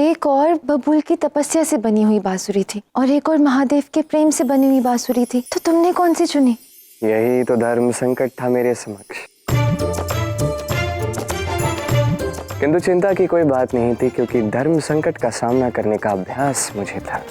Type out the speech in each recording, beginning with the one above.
एक और बबूल की तपस्या से बनी हुई बांसुरी थी और एक और महादेव के प्रेम से बनी हुई बांसुरी थी, तो तुमने कौन सी चुनी? यही तो धर्म संकट था मेरे समक्ष, किंतु चिंता की कोई बात नहीं थी क्योंकि धर्म संकट का सामना करने का अभ्यास मुझे था।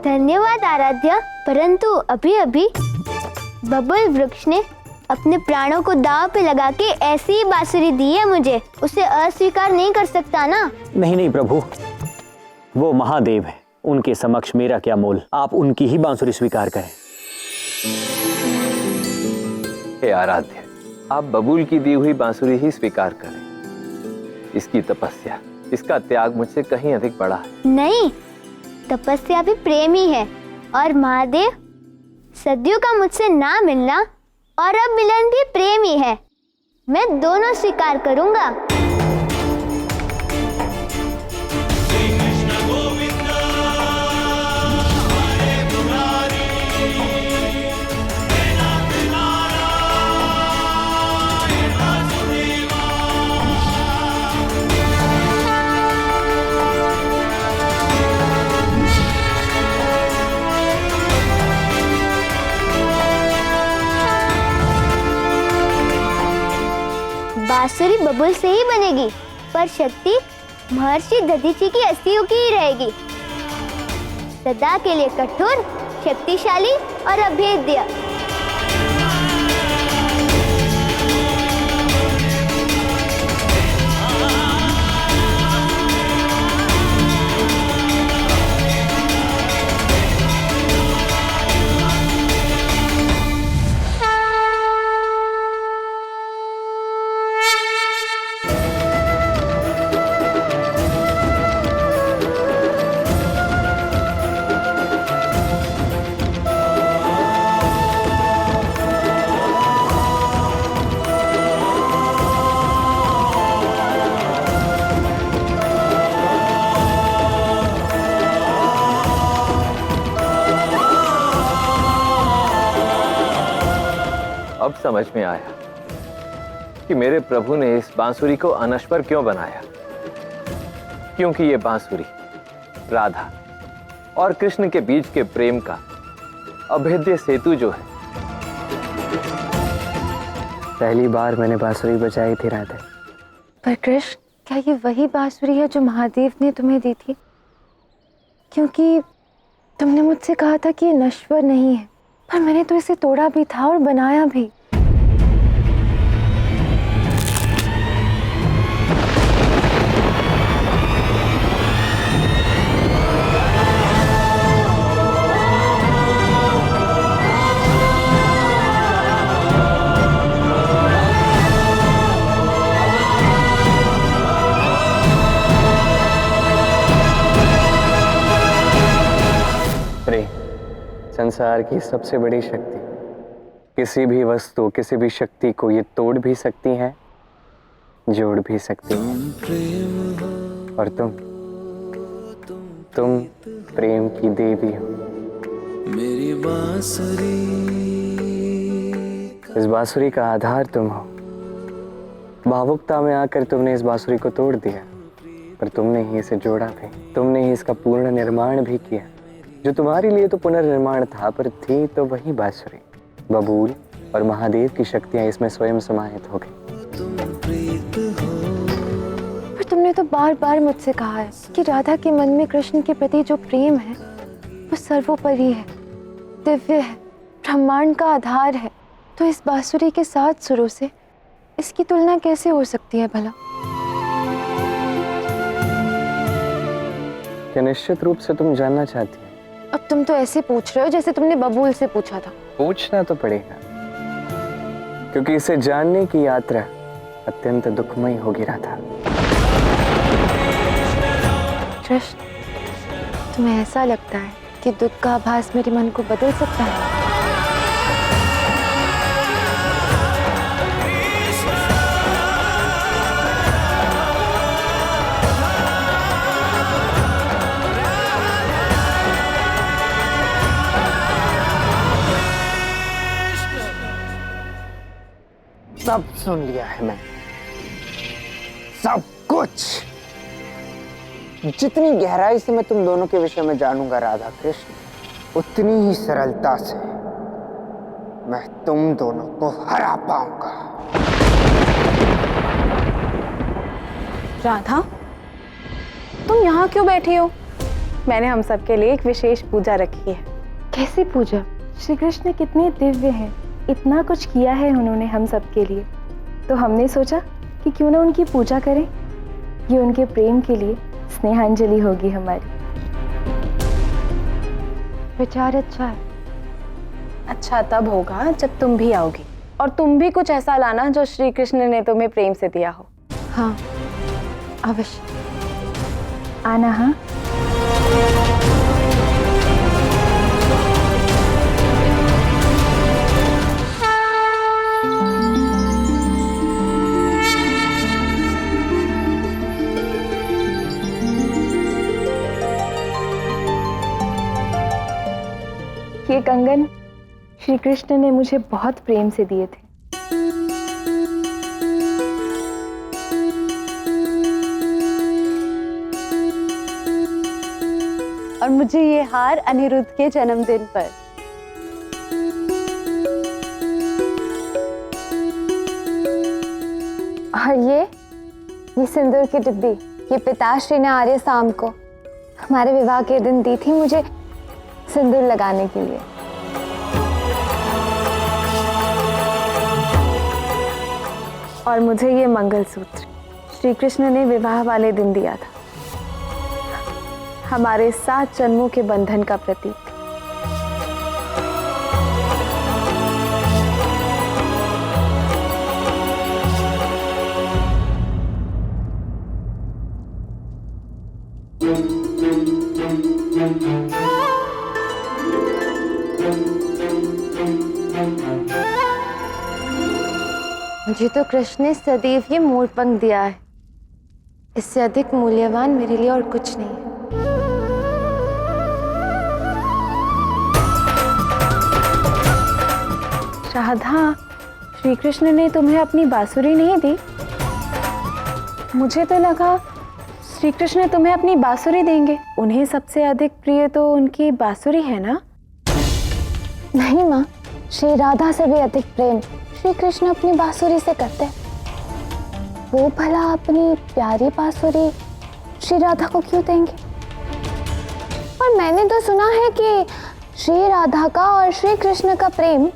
धन्यवाद आराध्य, परंतु अभी अभी बबुल वृक्ष ने अपने प्राणों को दांव पे लगा के ऐसी ही बांसुरी दी है मुझे, उसे अस्वीकार नहीं कर सकता ना? नहीं नहीं प्रभु, वो महादेव है, उनके समक्ष मेरा क्या मोल, आप उनकी ही बांसुरी स्वीकार करें। हे आराध्य, आप बबूल की दी हुई बांसुरी ही स्वीकार करें। इसकी तपस्या, इसका त्याग मुझसे कहीं अधिक बड़ा है। नहीं, तपस्या भी प्रेम ही है, और महादेव सदियों का मुझसे ना मिलना और अब मिलन भी प्रेम ही है। मैं दोनों स्वीकार करूंगा। बांसुरी बबुल से ही बनेगी, पर शक्ति महर्षि दधीचि की अस्थियों की ही रहेगी। सदा के लिए कठोर, शक्तिशाली और अभेद्य। अब समझ में आया कि मेरे प्रभु ने इस बांसुरी को अनश्वर क्यों बनाया। क्योंकि ये बांसुरी राधा और कृष्ण के बीच के प्रेम का अभेद्य सेतु जो है। पहली बार मैंने बांसुरी बजाई थी राधे। पर कृष्ण, क्या ये वही बांसुरी है जो महादेव ने तुम्हें दी थी? क्योंकि तुमने मुझसे कहा था कि ये नश्वर नहीं है, पर मैंने तो इसे तोड़ा भी था और बनाया भी। संसार की सबसे बड़ी शक्ति, किसी भी वस्तु, किसी भी शक्ति को ये तोड़ भी सकती है, जोड़ भी सकती है। और तुम प्रेम की देवी हो। मेरी बांसुरी, इस बांसुरी का आधार तुम हो। भावुकता में आकर तुमने इस बांसुरी को तोड़ दिया, पर तुमने ही इसे जोड़ा भी, तुमने ही इसका पूर्ण निर्माण भी किया। जो तुम्हारे लिए तो पुनर्निर्माण था, पर थी तो वही बांसुरी। बबूल और महादेव की शक्तियां इसमें स्वयं समाहित हो गई। पर तुमने तो बार बार मुझसे कहा है कि राधा के मन में कृष्ण के प्रति जो प्रेम है वो सर्वोपरि है, दिव्य है, ब्रह्मांड का आधार है। तो इस बांसुरी के 7 सुरों से इसकी तुलना कैसे हो सकती है भला? क्या निश्चित रूप से तुम जानना चाहती हो? अब तुम तो ऐसे पूछ रहे हो जैसे तुमने बबूल से पूछा था। पूछना तो पड़ेगा, क्योंकि इसे जानने की यात्रा अत्यंत दुखमयी होगी राधा। कृष्ण, तुम्हें ऐसा लगता है कि दुख का आभास मेरे मन को बदल सकता है? सब सुन लिया है मैं, सब कुछ। जितनी गहराई से मैं तुम दोनों के विषय में जानूंगा राधा कृष्ण, उतनी ही सरलता से मैं तुम दोनों को हरा पाऊंगा। राधा, तुम यहाँ क्यों बैठी हो? मैंने हम सब के लिए एक विशेष पूजा रखी है। कैसी पूजा? श्री कृष्ण कितने दिव्य हैं, इतना कुछ किया है उन्होंने हम सब के लिए, तो हमने सोचा कि क्यों ना उनकी पूजा करें। ये उनके प्रेम के लिए स्नेहांजलि होगी हमारी। विचार अच्छा है। अच्छा तब होगा जब तुम भी आओगी, और तुम भी कुछ ऐसा लाना जो श्री कृष्ण ने तुम्हें प्रेम से दिया हो। हाँ अवश्य आना। हाँ ये कंगन श्री कृष्ण ने मुझे बहुत प्रेम से दिए थे। और मुझे ये हार अनिरुद्ध के जन्मदिन पर। और ये सिंदूर की डिब्बी, ये पिताश्री ने आर्य शाम को हमारे विवाह के दिन दी थी मुझे सिंदूर लगाने के लिए। और मुझे ये मंगलसूत्र श्री कृष्ण ने विवाह वाले दिन दिया था, हमारे 7 जन्मों के बंधन का प्रतीक। मुझे तो कृष्ण ने सदैव ये मोरपंख दिया है, इससे अधिक मूल्यवान मेरे लिए और कुछ नहीं है। राधा, श्री कृष्ण ने तुम्हें अपनी बांसुरी नहीं दी? मुझे तो लगा श्री कृष्ण तुम्हें अपनी बांसुरी देंगे। उन्हें सबसे अधिक प्रिय तो उनकी बांसुरी है ना? नहीं माँ, श्री राधा से भी अधिक प्रेम श्री कृष्ण अपनी बांसुरी से करते। वो भला अपनी प्यारी बांसुरी श्री राधा को क्यों देंगे? और मैंने तो सुना है कि श्री राधा का और श्री कृष्ण का प्रेम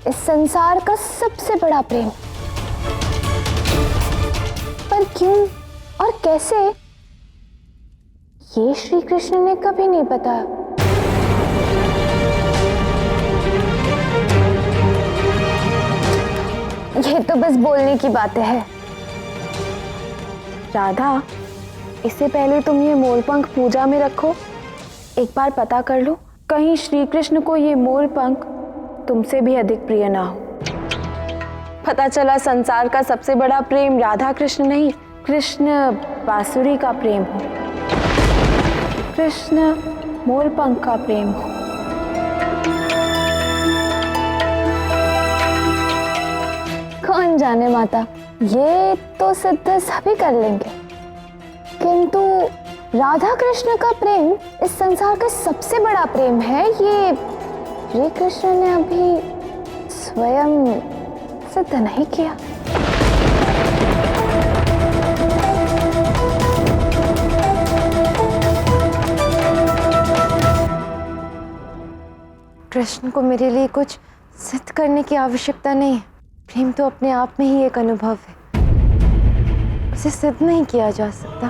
इस संसार का सबसे बड़ा प्रेम। पर क्यों और कैसे, ये श्री कृष्ण ने कभी नहीं बताया। ये तो बस बोलने की बातें हैं। राधा, इससे पहले तुम ये मोरपंख पूजा में रखो, एक बार पता कर लो कहीं श्री कृष्ण को ये मोरपंख तुमसे भी अधिक प्रिय ना हो। पता चला संसार का सबसे बड़ा प्रेम राधा कृष्ण नहीं, कृष्ण बांसुरी का प्रेम हो, कृष्ण मोरपंख का प्रेम हो। कौन जाने माता, ये तो सिद्ध सभी कर लेंगे, किंतु राधा कृष्ण का प्रेम इस संसार का सबसे बड़ा प्रेम है, ये श्री कृष्ण ने अभी स्वयं सिद्ध नहीं किया। कृष्ण को मेरे लिए कुछ सिद्ध करने की आवश्यकता नहीं है। प्रेम तो अपने आप में ही एक अनुभव है, उसे सिद्ध नहीं किया जा सकता।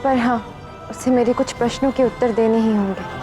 पर हाँ, उसे मेरे कुछ प्रश्नों के उत्तर देने ही होंगे।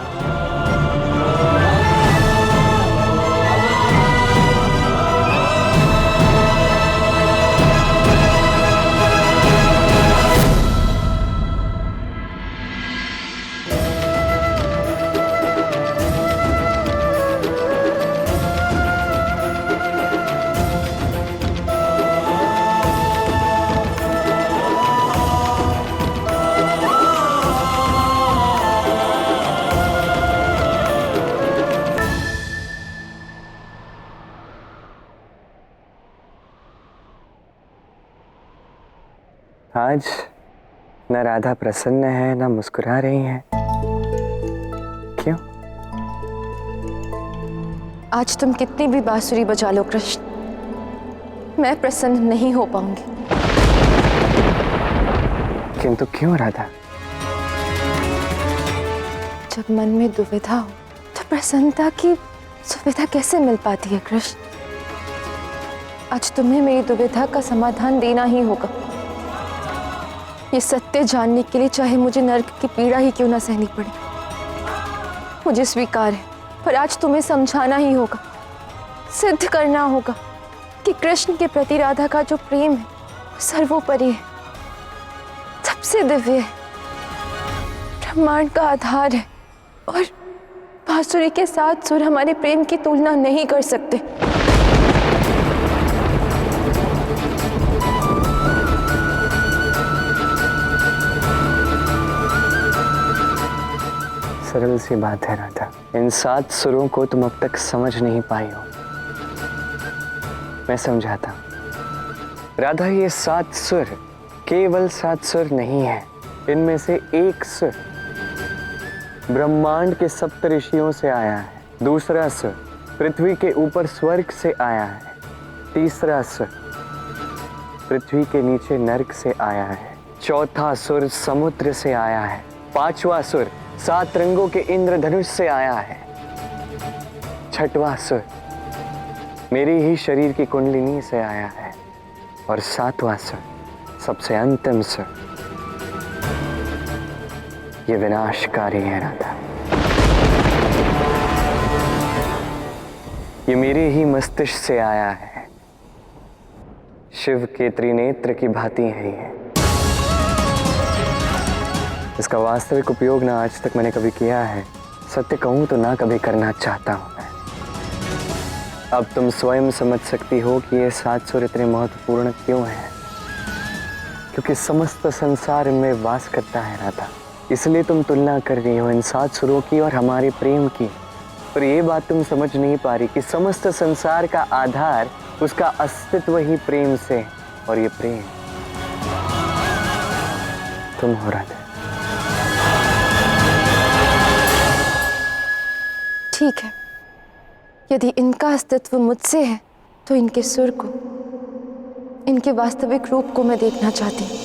आज न राधा प्रसन्न है न मुस्कुरा रही है। क्यों? आज तुम कितनी भी बांसुरी बजा लो कृष्ण, मैं प्रसन्न नहीं हो पाऊंगी। किंतु क्यों राधा? जब मन में दुविधा हो तो प्रसन्नता की सुविधा कैसे मिल पाती है कृष्ण? आज तुम्हें मेरी दुविधा का समाधान देना ही होगा। ये सत्य जानने के लिए चाहे मुझे नरक की पीड़ा ही क्यों ना सहनी पड़े, मुझे स्वीकार है, पर आज तुम्हें समझाना ही होगा, सिद्ध करना होगा कि कृष्ण के प्रति राधा का जो प्रेम है वो सर्वोपरि है, सबसे दिव्य है, ब्रह्मांड का आधार है और बांसुरी के साथ सुर हमारे प्रेम की तुलना नहीं कर सकते। सरल सी बात है राधा, इन 7 सुरों को तुम अब तक समझ नहीं पाई हो। मैं समझाता हूं। राधा, ये 7 सुर केवल 7 सुर नहीं है, इनमें से एक सुर ब्रह्मांड के सप्तऋषियों से आया है, दूसरा सुर पृथ्वी के ऊपर स्वर्ग से आया है, तीसरा सुर पृथ्वी के नीचे नरक से आया है, चौथा सुर समुद्र से आया है, पांचवा सुर 7 रंगों के इंद्रधनुष से आया है, छठवां सुर मेरे ही शरीर की कुंडलिनी से आया है और 7वां सुर सबसे अंतिम सुर ये विनाशकारी है राधा। ये मेरे ही मस्तिष्क से आया है, शिव के त्रिनेत्र की भांति है ये। इसका वास्तविक उपयोग ना आज तक मैंने कभी किया है, सत्य कहूं तो ना कभी करना चाहता हूं मैं। अब तुम स्वयं समझ सकती हो कि ये 7 सुर इतने महत्वपूर्ण क्यों हैं, क्योंकि समस्त संसार में वास करता है राधा। इसलिए तुम तुलना कर रही हो इन 7 सुरों की और हमारे प्रेम की, पर ये बात तुम समझ नहीं पा रही कि समस्त संसार का आधार, उसका अस्तित्व ही प्रेम से, और ये प्रेम तुम हो राधा। ठीक है, यदि इनका अस्तित्व मुझसे है तो इनके सुर को, इनके वास्तविक रूप को मैं देखना चाहती हूँ,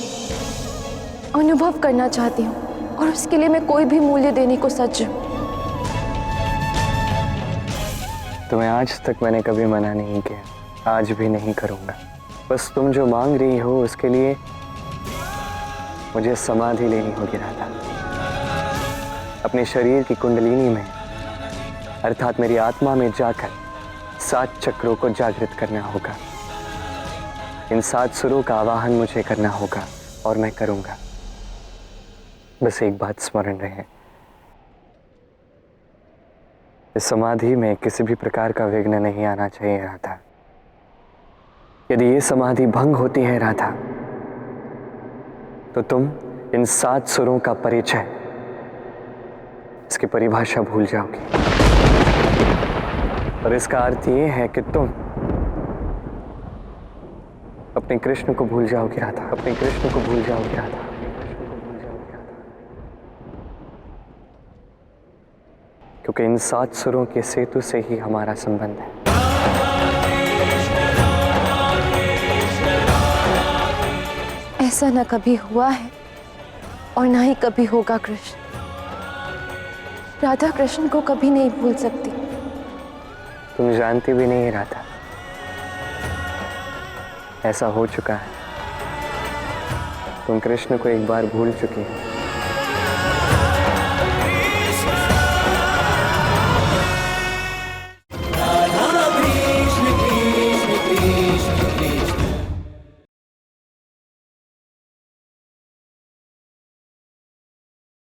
अनुभव करना चाहती हूँ, और उसके लिए मैं कोई भी मूल्य देने को सज्ज हूँ। तुम्हें आज तक मैंने कभी मना नहीं किया, आज भी नहीं करूँगा। बस तुम जो मांग रही हो उसके लिए मुझे समाधि लेनी होगी राधा। अपने शरीर की कुंडलिनी में, अर्थात मेरी आत्मा में जाकर 7 चक्रों को जागृत करना होगा। इन 7 सुरों का आवाहन मुझे करना होगा और मैं करूँगा। बस एक बात स्मरण रहे, इस समाधि में किसी भी प्रकार का विघ्न नहीं आना चाहिए राधा। यदि ये समाधि भंग होती है राधा, तो तुम इन 7 सुरों का परिचय, इसकी परिभाषा भूल जाओगी। और इसका अर्थ ये है कि तुम अपने कृष्ण को भूल जाओगी राधा, अपने कृष्ण को भूल जाओगी राधा। क्योंकि इन 7 सुरों के सेतु से ही हमारा संबंध है। ऐसा न कभी हुआ है और ना ही कभी होगा कृष्ण। राधा कृष्ण को कभी नहीं भूल सकती। तुम जानती भी नहीं राधा, ऐसा हो चुका है। तुम कृष्ण को एक बार भूल चुकी हो।